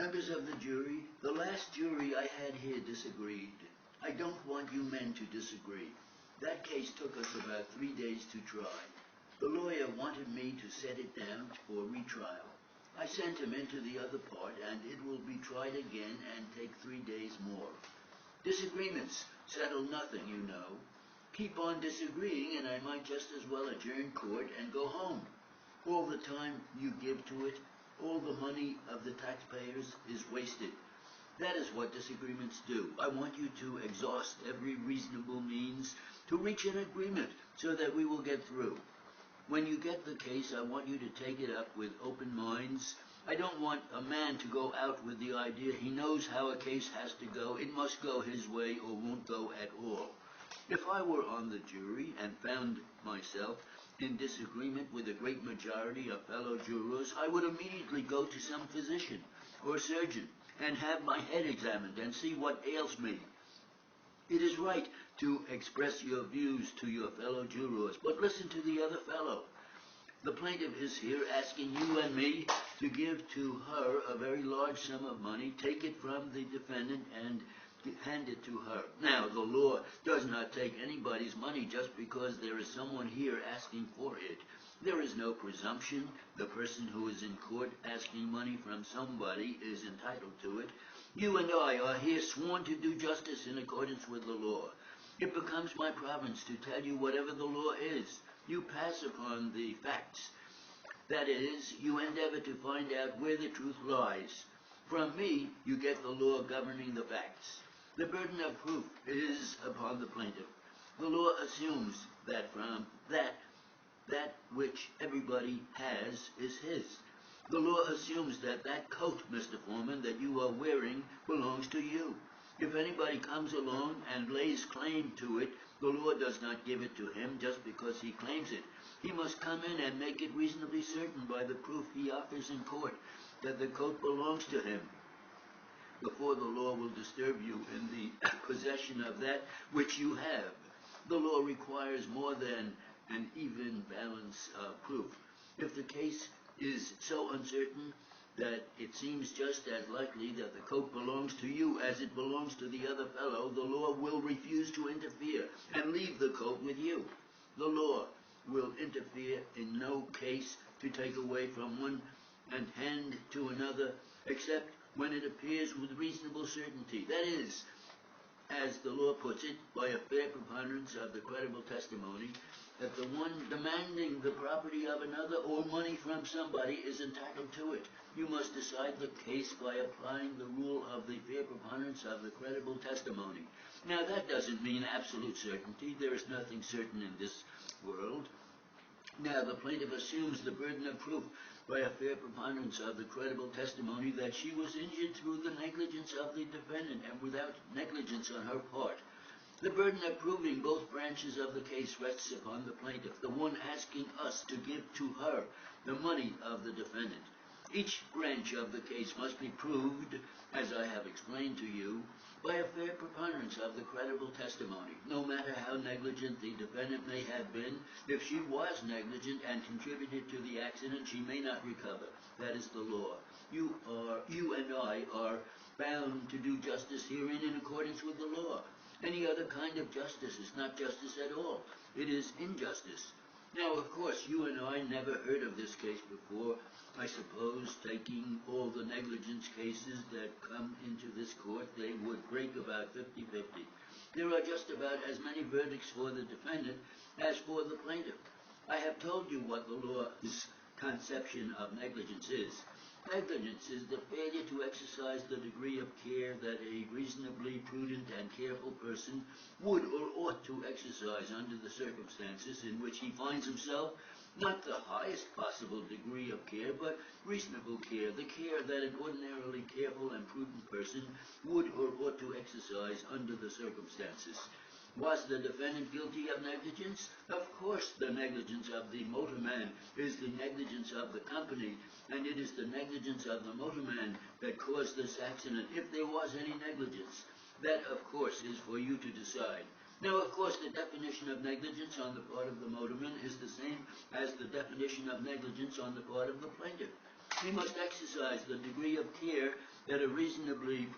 Members of the jury, the last jury I had here disagreed. I don't want you men to disagree. That case took us about 3 days to try. The lawyer wanted me to set it down for retrial. I sent him into the other part, and it will be tried again and take 3 days more. Disagreements settle nothing, you know. Keep on disagreeing, and I might just as well adjourn court and go home. All the time you give to it, all the money of the taxpayers is wasted. That is what disagreements do. I want you to exhaust every reasonable means to reach an agreement so that we will get through. When you get the case, I want you to take it up with open minds. I don't want a man to go out with the idea he knows how a case has to go. It must go his way or won't go at all. If I were on the jury and found myself in disagreement with a great majority of fellow jurors, I would immediately go to some physician or surgeon and have my head examined and see what ails me. It is right to express your views to your fellow jurors, but listen to the other fellow. The plaintiff is here asking you and me to give to her a very large sum of money, take it from the defendant and hand it to her. Now, the law does not take anybody's money just because there is someone here asking for it. There is no presumption. The person who is in court asking money from somebody is entitled to it. You and I are here sworn to do justice in accordance with the law. It becomes my province to tell you whatever the law is. You pass upon the facts. That is, you endeavor to find out where the truth lies. From me, you get the law governing the facts. The burden of proof is upon the plaintiff. The law assumes that from that which everybody has is his. The law assumes that that coat, Mr. Foreman, that you are wearing belongs to you. If anybody comes along and lays claim to it, the law does not give it to him just because he claims it. He must come in and make it reasonably certain by the proof he offers in court that the coat belongs to him before the law will disturb you in the possession of that which you have. The law requires more than an even balance of proof. If the case is so uncertain that it seems just as likely that the coat belongs to you as it belongs to the other fellow, the law will refuse to interfere and leave the coat with you. The law will interfere in no case to take away from one and hand to another, except when it appears with reasonable certainty. That is, as the law puts it, by a fair preponderance of the credible testimony, that the one demanding the property of another or money from somebody is entitled to it. You must decide the case by applying the rule of the fair preponderance of the credible testimony. Now, that doesn't mean absolute certainty. There is nothing certain in this world. Now, the plaintiff assumes the burden of proof by a fair preponderance of the credible testimony that she was injured through the negligence of the defendant and without negligence on her part. The burden of proving both branches of the case rests upon the plaintiff, the one asking us to give to her the money of the defendant. Each branch of the case must be proved, as I have explained to you, by a fair preponderance of the credible testimony. No matter how negligent the defendant may have been, if she was negligent and contributed to the accident, she may not recover. That is the law. You and I are bound to do justice herein in accordance with the law. Any other kind of justice is not justice at all. It is injustice. Now, of course, you and I never heard of this case before. I suppose, taking all the negligence cases that come into this court, they would break about 50-50. There are just about as many verdicts for the defendant as for the plaintiff. I have told you what the law's conception of negligence is. Negligence is the failure to exercise the degree of care that a reasonably prudent and careful person would or ought to exercise under the circumstances in which he finds himself. Not the highest possible degree of care, but reasonable care, the care that an ordinarily careful and prudent person would or ought to exercise under the circumstances. Was the defendant guilty of negligence? Of course, the negligence of the motorman is the negligence of the company, and it is the negligence of the motorman that caused this accident. If there was any negligence, that, of course, is for you to decide. Now, of course, the definition of negligence on the part of the motorman is the same as the definition of negligence on the part of the plaintiff. We must exercise the degree of care that a reasonably